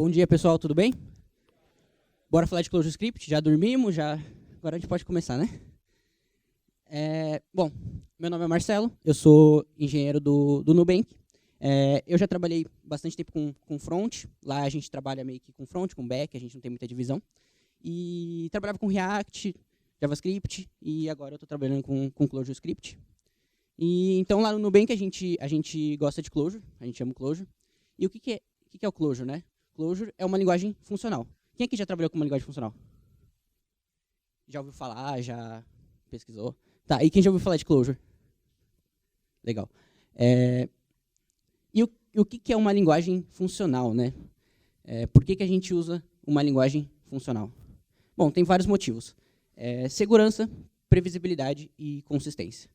Bom dia, pessoal, tudo bem? Bora falar de ClojureScript? Já dormimos? Agora a gente pode começar, né? Bom, meu nome é Marcelo, eu sou engenheiro do Nubank. Eu já trabalhei bastante tempo com front, lá a gente trabalha meio que com front, com back, a gente não tem muita divisão. E trabalhava com React, JavaScript, e agora eu estou trabalhando com ClojureScript. E então lá no Nubank a gente gosta de Clojure, a gente ama o Clojure. E o que é o Clojure, né? Clojure é uma linguagem funcional. Quem aqui já trabalhou com uma linguagem funcional? Já ouviu falar, já pesquisou? Tá, e quem já ouviu falar de Clojure? Legal. E o que é uma linguagem funcional, né? Por que a gente usa uma linguagem funcional? Bom, tem vários motivos. Segurança, previsibilidade e consistência.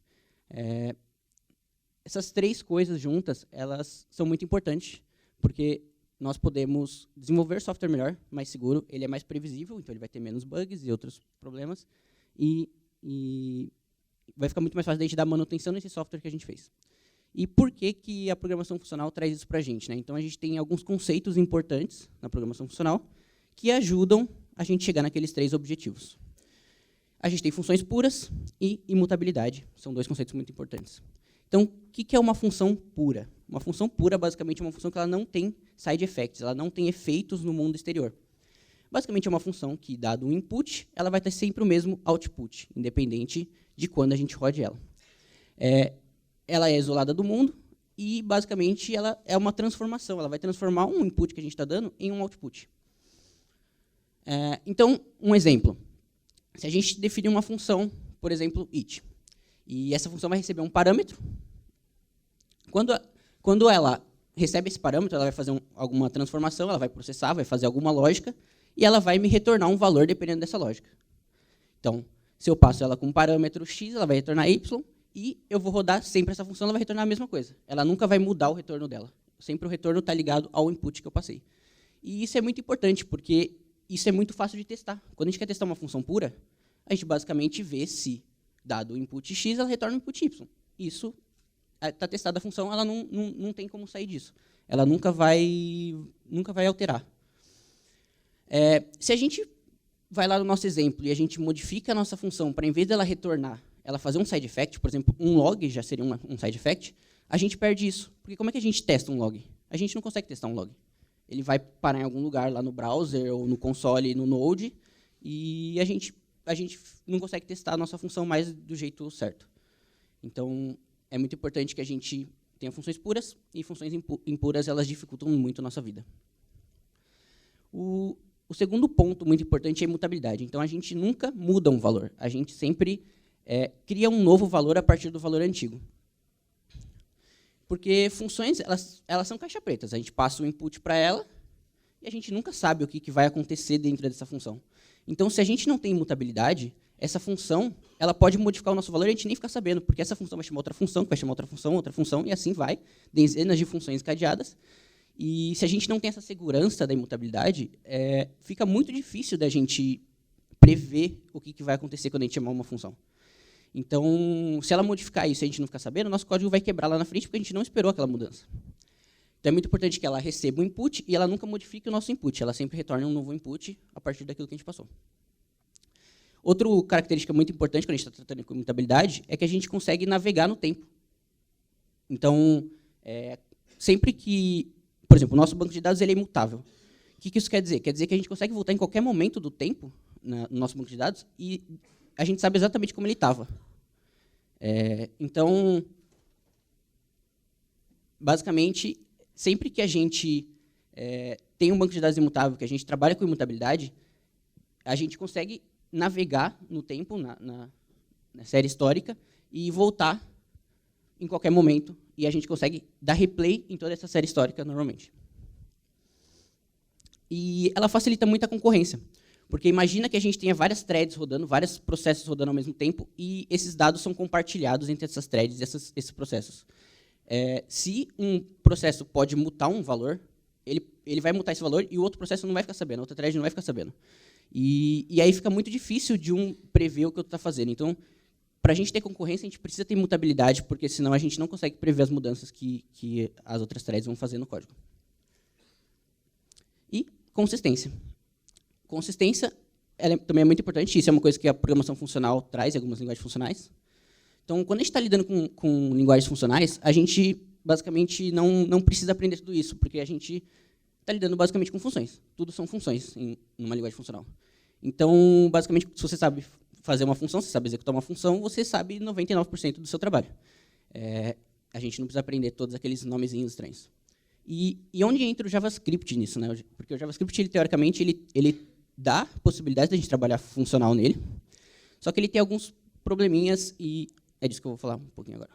Essas três coisas juntas, elas são muito importantes, porque nós podemos desenvolver software melhor, mais seguro, ele é mais previsível, então ele vai ter menos bugs e outros problemas, e vai ficar muito mais fácil de a gente dar manutenção nesse software que a gente fez. E por que a programação funcional traz isso para a gente, né? Então, a gente tem alguns conceitos importantes na programação funcional que ajudam a gente chegar naqueles três objetivos. A gente tem funções puras e imutabilidade, são dois conceitos muito importantes. Então, o que é uma função pura? Uma função pura, basicamente, é uma função que ela não tem side effects, ela não tem efeitos no mundo exterior. Basicamente, é uma função que, dado um input, ela vai ter sempre o mesmo output, independente de quando a gente rode ela. Ela é isolada do mundo e, basicamente, ela é uma transformação. Ela vai transformar um input que a gente está dando em um output. Então, um exemplo. Se a gente definir uma função, por exemplo, it, e essa função vai receber um parâmetro, quando ela recebe esse parâmetro, ela vai fazer alguma transformação, ela vai processar, vai fazer alguma lógica, e ela vai me retornar um valor dependendo dessa lógica. Então, se eu passo ela com um parâmetro x, ela vai retornar y, e eu vou rodar sempre essa função, ela vai retornar a mesma coisa. Ela nunca vai mudar o retorno dela. Sempre o retorno está ligado ao input que eu passei. E isso é muito importante, porque isso é muito fácil de testar. Quando a gente quer testar uma função pura, a gente basicamente vê se, dado o input x, ela retorna o input y. Isso está testada a função, ela não tem como sair disso. Ela nunca vai alterar. Se a gente vai lá no nosso exemplo e a gente modifica a nossa função para, em vez dela retornar, ela fazer um side effect, por exemplo, um log já seria um side effect, a gente perde isso. Porque como é que a gente testa um log? A gente não consegue testar um log. Ele vai parar em algum lugar lá no browser ou no console, no Node, e a gente não consegue testar a nossa função mais do jeito certo. Então, é muito importante que a gente tenha funções puras, e funções impuras elas dificultam muito a nossa vida. O segundo ponto muito importante é a imutabilidade. Então, a gente nunca muda um valor. A gente sempre cria um novo valor a partir do valor antigo. Porque funções elas são caixa pretas. A gente passa o input para ela e a gente nunca sabe o que vai acontecer dentro dessa função. Então, se a gente não tem imutabilidade, essa função ela pode modificar o nosso valor e a gente nem fica sabendo, porque essa função vai chamar outra função, que vai chamar outra função, e assim vai, dezenas de funções encadeadas. E se a gente não tem essa segurança da imutabilidade, fica muito difícil da gente prever o que vai acontecer quando a gente chamar uma função. Então, se ela modificar isso e a gente não ficar sabendo, o nosso código vai quebrar lá na frente, porque a gente não esperou aquela mudança. Então, é muito importante que ela receba o input e ela nunca modifique o nosso input. Ela sempre retorna um novo input a partir daquilo que a gente passou. Outra característica muito importante quando a gente está tratando de imutabilidade é que a gente consegue navegar no tempo. Então, sempre que... Por exemplo, o nosso banco de dados ele é imutável. O que isso quer dizer? Quer dizer que a gente consegue voltar em qualquer momento do tempo no nosso banco de dados e a gente sabe exatamente como ele estava. Então, basicamente, sempre que a gente tem um banco de dados imutável, que a gente trabalha com imutabilidade, a gente consegue navegar no tempo, na série histórica, e voltar em qualquer momento, e a gente consegue dar replay em toda essa série histórica normalmente. E ela facilita muito a concorrência, porque imagina que a gente tenha várias threads rodando, vários processos rodando ao mesmo tempo, e esses dados são compartilhados entre essas threads e esses processos. Se um processo pode mutar um valor, ele vai mutar esse valor e o outro processo não vai ficar sabendo, a outra thread não vai ficar sabendo. E aí fica muito difícil de um prever o que o outro está fazendo. Então, para a gente ter concorrência, a gente precisa ter imutabilidade, porque senão a gente não consegue prever as mudanças que as outras threads vão fazer no código. E consistência. Consistência também é muito importante, isso é uma coisa que a programação funcional traz em algumas linguagens funcionais. Então, quando a gente está lidando com linguagens funcionais, a gente, basicamente, não precisa aprender tudo isso, porque a gente está lidando, basicamente, com funções. Tudo são funções em uma linguagem funcional. Então, basicamente, se você sabe fazer uma função, você sabe executar uma função, você sabe 99% do seu trabalho. A gente não precisa aprender todos aqueles nomezinhos estranhos. E onde entra o JavaScript nisso? Né? Porque o JavaScript, teoricamente, ele dá possibilidade de a gente trabalhar funcional nele, só que ele tem alguns probleminhas, e é disso que eu vou falar um pouquinho agora.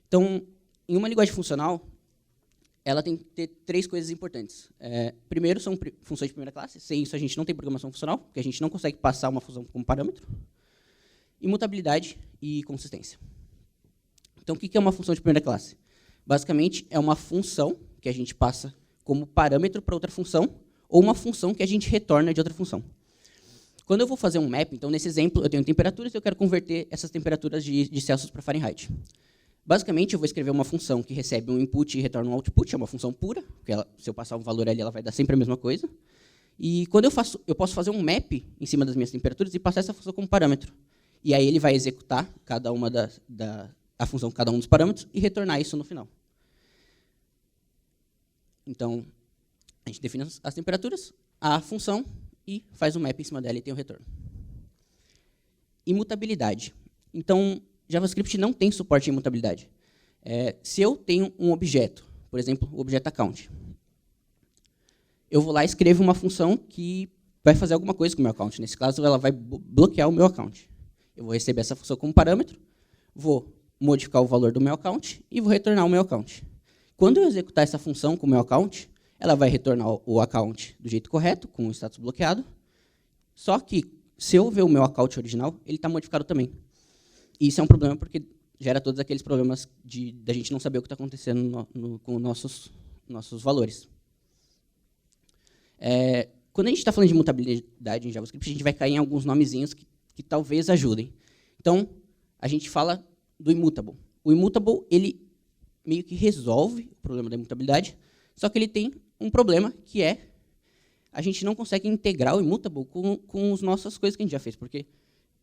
Então, em uma linguagem funcional, ela tem que ter 3 coisas importantes. Primeiro, são funções de primeira classe. Sem isso, a gente não tem programação funcional, porque a gente não consegue passar uma função como parâmetro. Imutabilidade e consistência. Então, o que é uma função de primeira classe? Basicamente, é uma função que a gente passa como parâmetro para outra função, ou uma função que a gente retorna de outra função. Quando eu vou fazer um map, então, nesse exemplo, eu tenho temperaturas e eu quero converter essas temperaturas de Celsius para Fahrenheit. Basicamente, eu vou escrever uma função que recebe um input e retorna um output, é uma função pura, porque se eu passar um valor ali, ela vai dar sempre a mesma coisa. E quando eu posso fazer um map em cima das minhas temperaturas e passar essa função como parâmetro. E aí ele vai executar a função cada um dos parâmetros e retornar isso no final. Então, a gente define as temperaturas, a função, e faz um map em cima dela e tem o retorno. Imutabilidade. Então, JavaScript não tem suporte à imutabilidade. Se eu tenho um objeto, por exemplo, o objeto account, eu vou lá e escrevo uma função que vai fazer alguma coisa com o meu account. Nesse caso, ela vai bloquear o meu account. Eu vou receber essa função como parâmetro, vou modificar o valor do meu account e vou retornar o meu account. Quando eu executar essa função com o meu account, ela vai retornar o account do jeito correto, com o status bloqueado. Só que, se eu ver o meu account original, ele está modificado também. E isso é um problema porque gera todos aqueles problemas da gente não saber o que está acontecendo com nossos valores. Quando a gente está falando de mutabilidade em JavaScript, a gente vai cair em alguns nomezinhos que talvez ajudem. Então, a gente fala do immutable. O immutable, ele meio que resolve o problema da imutabilidade, só que ele tem um problema, que é a gente não consegue integrar o immutable com as nossas coisas que a gente já fez, porque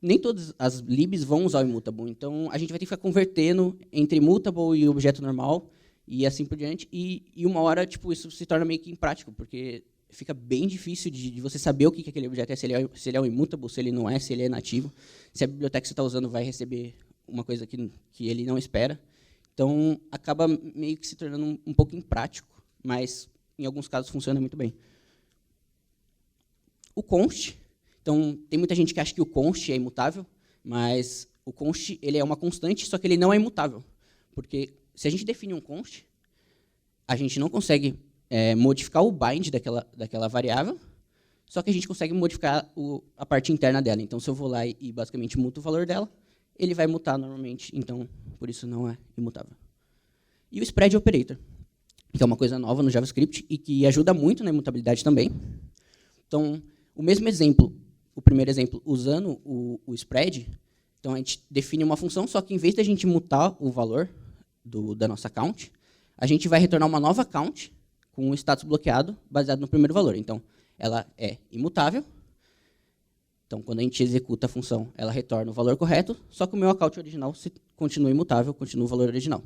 nem todas as libs vão usar o immutable. Então, a gente vai ter que ficar convertendo entre immutable e objeto normal, e assim por diante, e uma hora isso se torna meio que imprático, porque fica bem difícil de você saber o que aquele objeto é, se ele é um immutable, se ele não é, se ele é nativo, se a biblioteca que você está usando vai receber uma coisa que ele não espera. Então, acaba meio que se tornando um pouco imprático, mas em alguns casos funciona muito bem. O const. Então, tem muita gente que acha que o const é imutável, mas o const ele é uma constante, só que ele não é imutável. Porque se a gente define um const, a gente não consegue modificar o bind daquela variável, só que a gente consegue modificar a parte interna dela. Então, se eu vou lá e basicamente muto o valor dela, ele vai mutar normalmente, então, por isso não é imutável. E o spread operator, que é uma coisa nova no JavaScript e que ajuda muito na imutabilidade também. Então, o mesmo exemplo, o primeiro exemplo, usando o spread, então a gente define uma função, só que em vez de a gente mutar o valor da nossa count, a gente vai retornar uma nova count com um status bloqueado baseado no primeiro valor. Então, ela é imutável. Então, quando a gente executa a função, ela retorna o valor correto, só que o meu account original continua imutável, continua o valor original.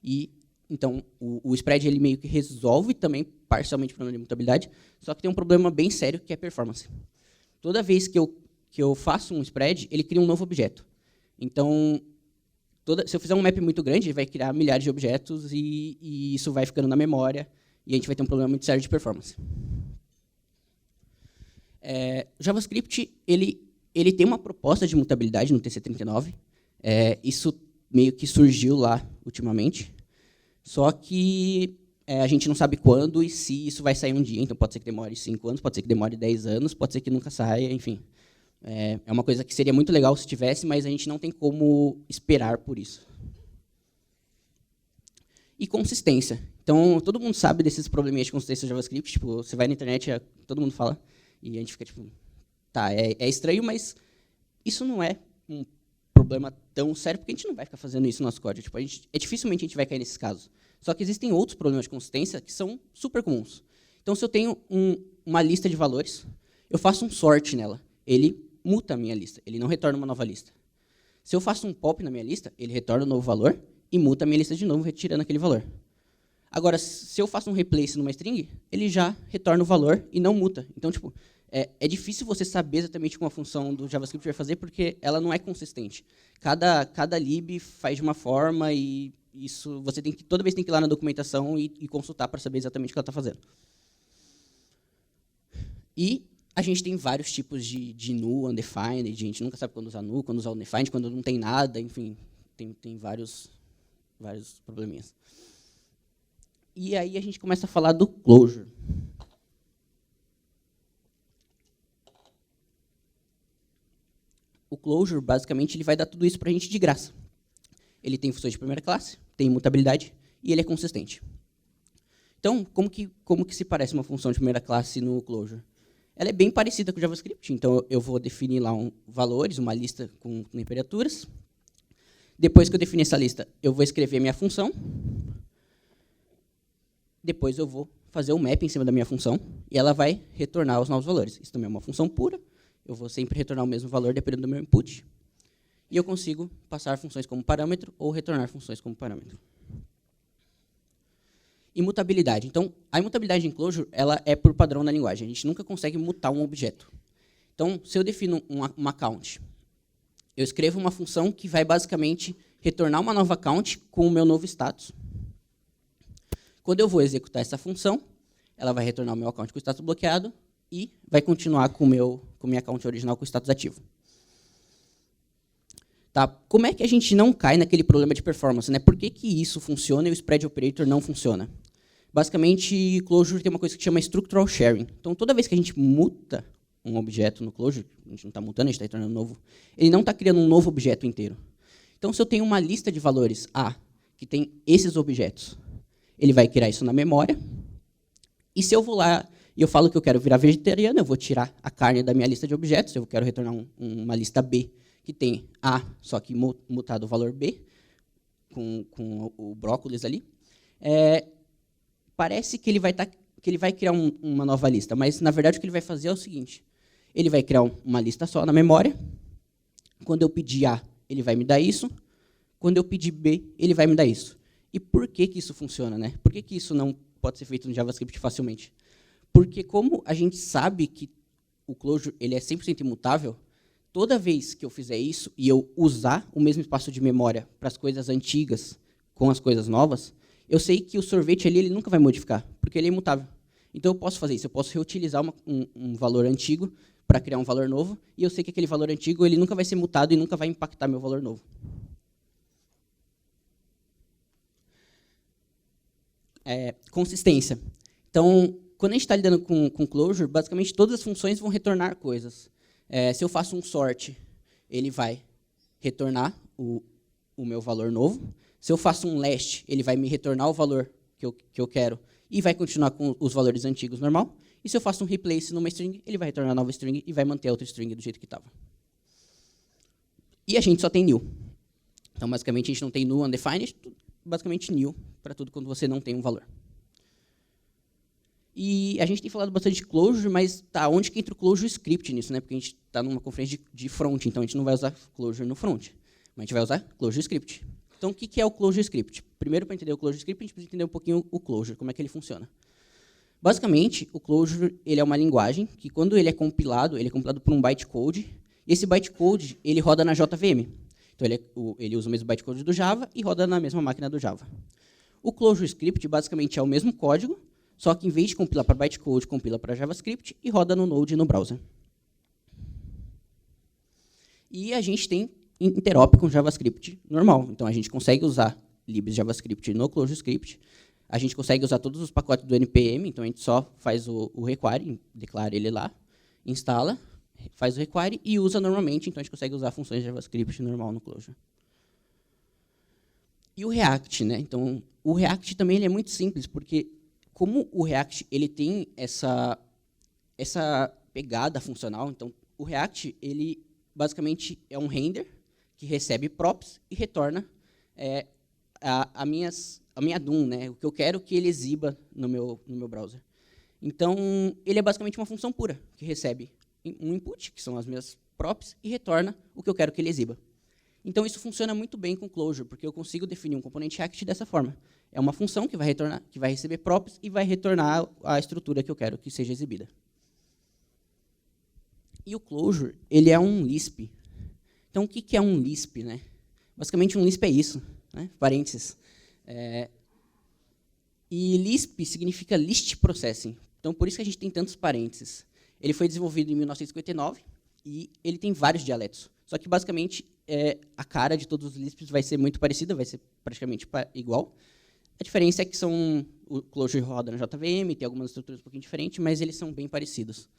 E, então, o spread ele meio que resolve também parcialmente o problema de imutabilidade, só que tem um problema bem sério, que é performance. Toda vez que eu faço um spread, ele cria um novo objeto. Então, se eu fizer um map muito grande, ele vai criar milhares de objetos e isso vai ficando na memória e a gente vai ter um problema muito sério de performance. O JavaScript ele tem uma proposta de mutabilidade no TC39. Isso meio que surgiu lá ultimamente. Só que a gente não sabe quando e se isso vai sair um dia. Então, pode ser que demore 5 anos, pode ser que demore 10 anos, pode ser que nunca saia, enfim. É uma coisa que seria muito legal se tivesse, mas a gente não tem como esperar por isso. E consistência. Então, todo mundo sabe desses probleminhas de consistência do JavaScript. Tipo, você vai na internet, todo mundo fala. E a gente fica tipo, tá, é estranho, mas isso não é um problema tão sério, porque a gente não vai ficar fazendo isso no nosso código. Tipo, dificilmente a gente vai cair nesses casos. Só que existem outros problemas de consistência que são super comuns. Então, se eu tenho uma lista de valores, eu faço um sort nela. Ele muta a minha lista, ele não retorna uma nova lista. Se eu faço um pop na minha lista, ele retorna um novo valor e muta a minha lista de novo, retirando aquele valor. Agora, se eu faço um replace numa string, ele já retorna o valor e não muta. Então, tipo, é difícil você saber exatamente como a função do JavaScript vai fazer, porque ela não é consistente. Cada lib faz de uma forma e isso você tem que toda vez tem que ir lá na documentação e consultar para saber exatamente o que ela está fazendo. E a gente tem vários tipos de null, undefined, a gente nunca sabe quando usar null, quando usar undefined, quando não tem nada, enfim, tem vários probleminhas. E aí a gente começa a falar do closure. O closure, basicamente, ele vai dar tudo isso para a gente de graça. Ele tem funções de primeira classe, tem imutabilidade e ele é consistente. Então, como que se parece uma função de primeira classe no closure? Ela é bem parecida com o JavaScript. Então, eu vou definir lá valores, uma lista com temperaturas. Depois que eu definir essa lista, eu vou escrever minha função. Depois eu vou fazer o map em cima da minha função e ela vai retornar os novos valores. Isso também é uma função pura. Eu vou sempre retornar o mesmo valor dependendo do meu input. E eu consigo passar funções como parâmetro ou retornar funções como parâmetro. Imutabilidade. Então, a imutabilidade em closure ela é por padrão na linguagem. A gente nunca consegue mutar um objeto. Então, se eu defino uma count, eu escrevo uma função que vai basicamente retornar uma nova count com o meu novo status. Quando eu vou executar essa função, ela vai retornar o meu account com o status bloqueado e vai continuar com minha account original com o status ativo. Tá? Como é que a gente não cai naquele problema de performance? Né? Por que isso funciona e o spread operator não funciona? Basicamente, closure tem uma coisa que chama structural sharing. Então, toda vez que a gente muta um objeto no closure, a gente não está mutando, a gente está retornando novo, ele não está criando um novo objeto inteiro. Então, se eu tenho uma lista de valores A, que tem esses objetos, ele vai criar isso na memória. E se eu vou lá e eu falo que eu quero virar vegetariano, eu vou tirar a carne da minha lista de objetos, eu quero retornar uma lista B que tem A, só que mutado o valor B, com o brócolis ali. Parece que ele vai criar uma nova lista, mas, na verdade, o que ele vai fazer é o seguinte. Ele vai criar uma lista só na memória. Quando eu pedir A, ele vai me dar isso. Quando eu pedir B, ele vai me dar isso. E por que isso funciona? Né? Por que isso não pode ser feito no JavaScript facilmente? Porque como a gente sabe que o closure ele é 100% imutável, toda vez que eu fizer isso e eu usar o mesmo espaço de memória para as coisas antigas com as coisas novas, eu sei que o sorvete ali ele nunca vai modificar, porque ele é imutável. Então, eu posso fazer isso, eu posso reutilizar um valor antigo para criar um valor novo, e eu sei que aquele valor antigo ele nunca vai ser mutado e nunca vai impactar meu valor novo. Consistência. Então, quando a gente está lidando com closure, basicamente todas as funções vão retornar coisas. Se eu faço um sort, ele vai retornar o meu valor novo. Se eu faço um last, ele vai me retornar o valor que eu quero e vai continuar com os valores antigos normal. E se eu faço um replace numa string, ele vai retornar a nova string e vai manter a outra string do jeito que estava. E a gente só tem new. Então, basicamente, a gente não tem null undefined, basicamente new para tudo quando você não tem um valor. E a gente tem falado bastante de closure, mas onde que entra o closure script nisso? Né? Porque a gente está numa conferência de front, então a gente não vai usar closure no front, mas a gente vai usar closure script. Então, o que é o closure script? Primeiro, para entender o closure script, a gente precisa entender um pouquinho o closure, como é que ele funciona. Basicamente, o closure ele é uma linguagem que, quando ele é compilado por um bytecode, e esse bytecode ele roda na JVM. Então, ele usa o mesmo bytecode do Java e roda na mesma máquina do Java. O closure script, basicamente, é o mesmo código, só que, em vez de compilar para bytecode, compila para JavaScript e roda no Node no browser. E a gente tem interop com JavaScript normal. Então, a gente consegue usar libs JavaScript no closure script. A gente consegue usar todos os pacotes do NPM. Então, a gente só faz o require, declara ele lá, instala, faz o require e usa normalmente. Então, a gente consegue usar funções de JavaScript normal no closure. E o React, né? Então, o React também ele é muito simples, porque como o React ele tem essa pegada funcional, então o React ele basicamente é um render que recebe props e retorna a minha DOM, né? O que eu quero que ele exiba no meu browser. Então, ele é basicamente uma função pura, que recebe um input, que são as minhas props, e retorna o que eu quero que ele exiba. Então, isso funciona muito bem com Clojure, porque eu consigo definir um componente Act dessa forma. É uma função que vai retornar, que vai receber props e vai retornar a estrutura que eu quero que seja exibida. E o Clojure, ele é um Lisp. Então, o que é um Lisp, né? Basicamente, um Lisp é isso, né? Parênteses. E Lisp significa List Processing. Então, por isso que a gente tem tantos parênteses. Ele foi desenvolvido em 1959 e ele tem vários dialetos. Só que, basicamente, a cara de todos os Lisps vai ser muito parecida, vai ser praticamente igual. A diferença é que o Clojure roda na JVM, tem algumas estruturas um pouquinho diferentes, mas eles são bem parecidos.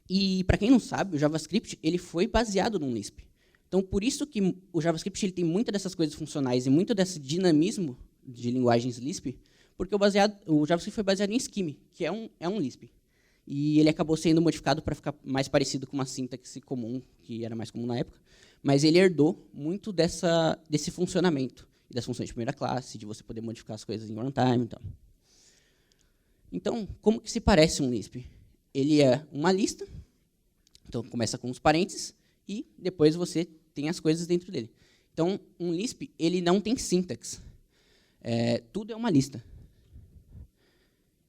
E, para quem não sabe, o JavaScript ele foi baseado num Lisp. Então, por isso que o JavaScript ele tem muitas dessas coisas funcionais e muito desse dinamismo de linguagens Lisp, porque o JavaScript foi baseado em Scheme, que é um Lisp. E ele acabou sendo modificado para ficar mais parecido com uma sintaxe comum, que era mais comum na época, mas ele herdou muito desse funcionamento, e das funções de primeira classe, de você poder modificar as coisas em runtime e tal. Então, como que se parece um Lisp? Ele é uma lista, então começa com os parênteses, e depois você tem as coisas dentro dele. Então, um Lisp ele não tem sintaxe. Tudo é uma lista.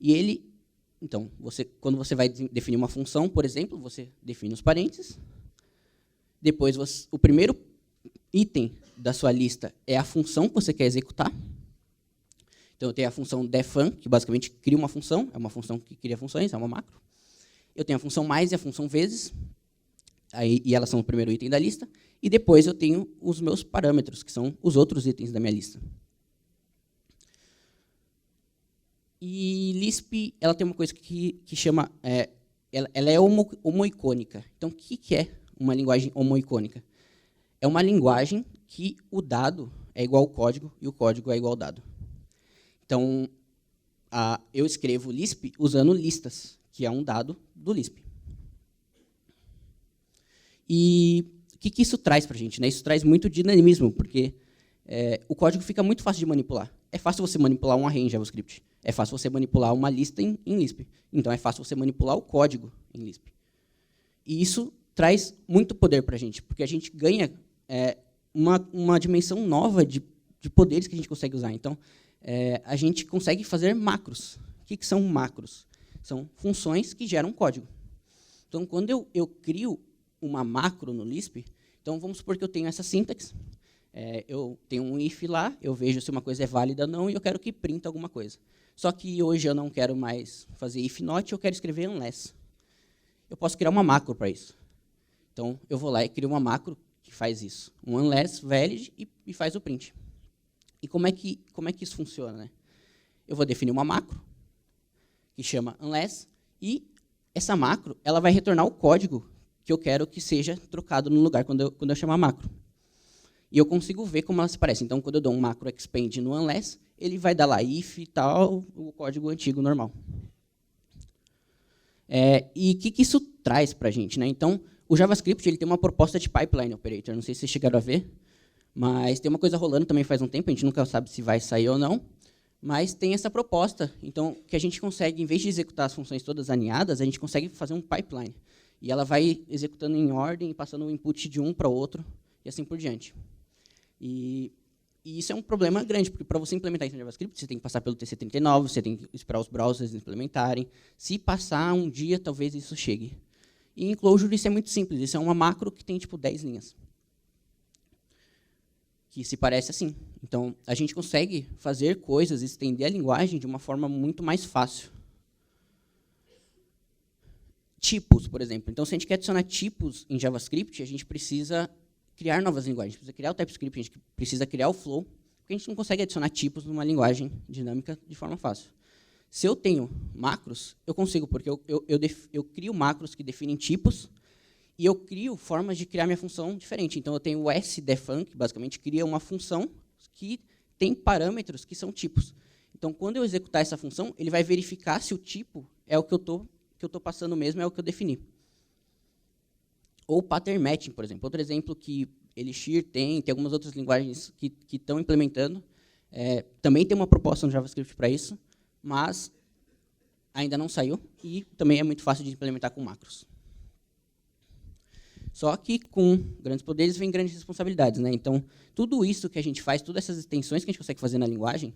E ele, então, quando você vai definir uma função, por exemplo, você define os parênteses. Depois, o primeiro item da sua lista é a função que você quer executar. Então, eu tenho a função defun, que basicamente cria uma função. É uma função que cria funções, é uma macro. Eu tenho a função mais e a função vezes. E elas são o primeiro item da lista. E depois eu tenho os meus parâmetros, que são os outros itens da minha lista. E Lisp ela tem uma coisa que chama... ela é homoicônica. Então, o que é uma linguagem homoicônica? É uma linguagem que o dado é igual ao código e o código é igual ao dado. Então, eu escrevo Lisp usando listas, que é um dado do Lisp. E o que isso traz para a gente, né? Isso traz muito dinamismo, porque o código fica muito fácil de manipular. É fácil você manipular um array em JavaScript. É fácil você manipular uma lista em Lisp. Então, é fácil você manipular o código em Lisp. E isso traz muito poder para a gente, porque a gente ganha uma dimensão nova de poderes que a gente consegue usar. Então, a gente consegue fazer macros. O que são macros? São funções que geram código. Então, quando eu crio uma macro no Lisp, então vamos supor que eu tenho essa sintaxe, eu tenho um if lá, eu vejo se uma coisa é válida ou não, e eu quero que printa alguma coisa. Só que hoje eu não quero mais fazer if not, eu quero escrever unless. Eu posso criar uma macro para isso. Então, eu vou lá e crio uma macro que faz isso. Um unless valid e faz o print. E como é que isso funciona, né? Eu vou definir uma macro, que chama unless, e essa macro ela vai retornar o código que eu quero que seja trocado no lugar quando eu chamar a macro. E eu consigo ver como ela se parece. Então, quando eu dou um macro expand no unless, ele vai dar lá if e tal, o código antigo normal. E o que isso traz para a gente, né? Então, o JavaScript ele tem uma proposta de pipeline operator. Não sei se vocês chegaram a ver, mas tem uma coisa rolando também faz um tempo, a gente nunca sabe se vai sair ou não, mas tem essa proposta. Então, que a gente consegue, em vez de executar as funções todas alinhadas, a gente consegue fazer um pipeline. E ela vai executando em ordem, passando o input de um para o outro, e assim por diante. E isso é um problema grande, porque para você implementar isso no JavaScript, você tem que passar pelo TC39, você tem que esperar os browsers implementarem. Se passar um dia, talvez isso chegue. E em Clojure isso é muito simples, isso é uma macro que tem tipo 10 linhas. Que se parece assim. Então, a gente consegue fazer coisas, estender a linguagem de uma forma muito mais fácil. Tipos, por exemplo. Então, se a gente quer adicionar tipos em JavaScript, a gente precisa criar novas linguagens. A gente precisa criar o TypeScript, a gente precisa criar o Flow, porque a gente não consegue adicionar tipos numa linguagem dinâmica de forma fácil. Se eu tenho macros, eu consigo, porque eu crio macros que definem tipos, e eu crio formas de criar minha função diferente. Então, eu tenho o sDefun, que basicamente cria uma função que tem parâmetros que são tipos. Então, quando eu executar essa função, ele vai verificar se o tipo é o que eu estou passando mesmo, é o que eu defini. Ou pattern matching, por exemplo. Outro exemplo que Elixir tem algumas outras linguagens que estão implementando. Também tem uma proposta no JavaScript para isso, mas ainda não saiu e também é muito fácil de implementar com macros. Só que com grandes poderes vem grandes responsabilidades, né? Então, tudo isso que a gente faz, todas essas extensões que a gente consegue fazer na linguagem,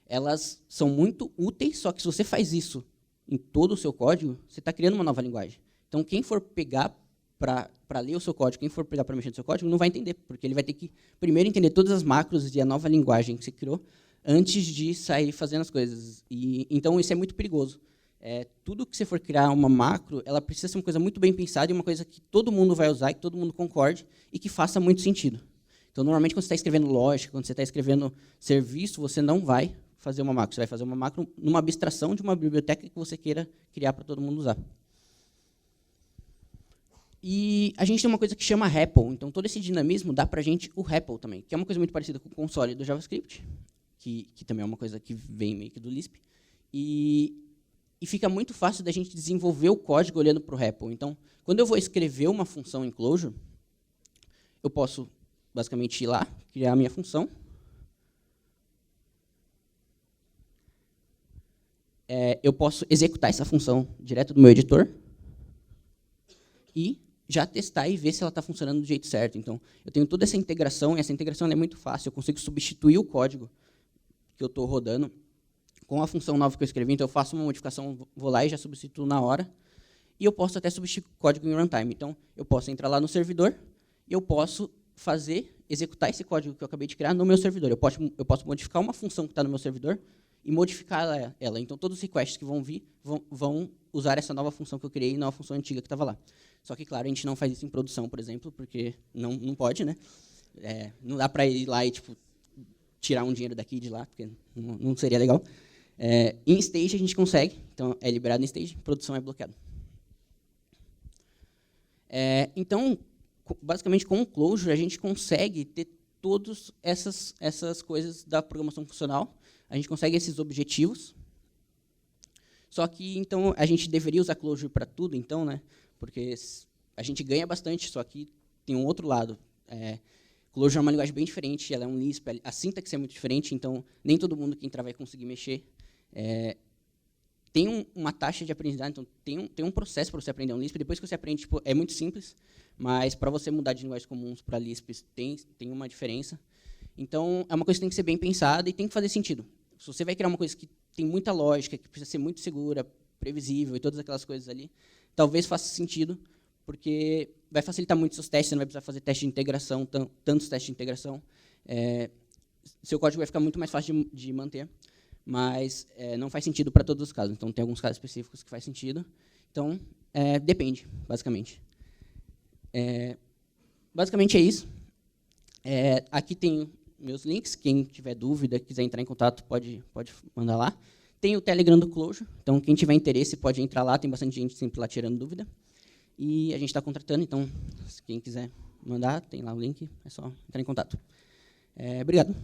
elas são muito úteis, só que se você faz isso em todo o seu código, você está criando uma nova linguagem. Então, quem for pegar para ler o seu código, quem for pegar para mexer no seu código, não vai entender, porque ele vai ter que primeiro entender todas as macros e a nova linguagem que você criou antes de sair fazendo as coisas. Então, isso é muito perigoso. Tudo que você for criar uma macro, ela precisa ser uma coisa muito bem pensada e uma coisa que todo mundo vai usar, que todo mundo concorde e que faça muito sentido. Então, normalmente, quando você está escrevendo lógica, quando você está escrevendo serviço, você não vai fazer uma macro. Você vai fazer uma macro numa abstração de uma biblioteca que você queira criar para todo mundo usar. E a gente tem uma coisa que chama REPL. Então, todo esse dinamismo dá para a gente o REPL também, que é uma coisa muito parecida com o console do JavaScript, que também é uma coisa que vem meio que do Lisp. E fica muito fácil da gente desenvolver o código olhando para o REPL. Então, quando eu vou escrever uma função em Clojure, eu posso, basicamente, ir lá, criar a minha função. Eu posso executar essa função direto do meu editor e já testar e ver se ela está funcionando do jeito certo. Então, eu tenho toda essa integração, e essa integração é muito fácil. Eu consigo substituir o código que eu estou rodando com a função nova que eu escrevi. Então, eu faço uma modificação, vou lá e já substituo na hora. E eu posso até substituir o código em runtime. Então, eu posso entrar lá no servidor e eu posso executar esse código que eu acabei de criar no meu servidor. Eu posso modificar uma função que está no meu servidor e modificar ela. Então, todos os requests que vão vir vão usar essa nova função que eu criei e não a função antiga que estava lá. Só que, claro, a gente não faz isso em produção, por exemplo, porque não pode, né? Não dá para ir lá e tirar um dinheiro daqui e de lá, porque não seria legal. Em stage a gente consegue, então é liberado em stage, produção é bloqueado. Então, basicamente, com o Clojure, a gente consegue ter todas essas coisas da programação funcional, a gente consegue esses objetivos, só que, então, a gente deveria usar Clojure para tudo, então, né? Porque a gente ganha bastante, só que tem um outro lado. Clojure é uma linguagem bem diferente, ela é um Lisp, a sintaxe é muito diferente, então nem todo mundo que entrar vai conseguir mexer. Tem uma taxa de aprendizagem, então tem um processo para você aprender um Lisp. Depois que você aprende, é muito simples, mas para você mudar de linguagens comuns para Lisp tem uma diferença. Então, é uma coisa que tem que ser bem pensada e tem que fazer sentido. Se você vai criar uma coisa que tem muita lógica, que precisa ser muito segura, previsível e todas aquelas coisas ali, talvez faça sentido, porque vai facilitar muito seus testes, você não vai precisar fazer teste de integração, tantos testes de integração. Seu código vai ficar muito mais fácil de manter, mas não faz sentido para todos os casos. Então, tem alguns casos específicos que faz sentido. Então, depende, basicamente. Basicamente é isso. Aqui tem meus links. Quem tiver dúvida, quiser entrar em contato, pode mandar lá. Tem o Telegram do Clojure, então quem tiver interesse pode entrar lá, tem bastante gente sempre lá tirando dúvida. E a gente está contratando, então, se quem quiser mandar, tem lá o link, é só entrar em contato. Obrigado.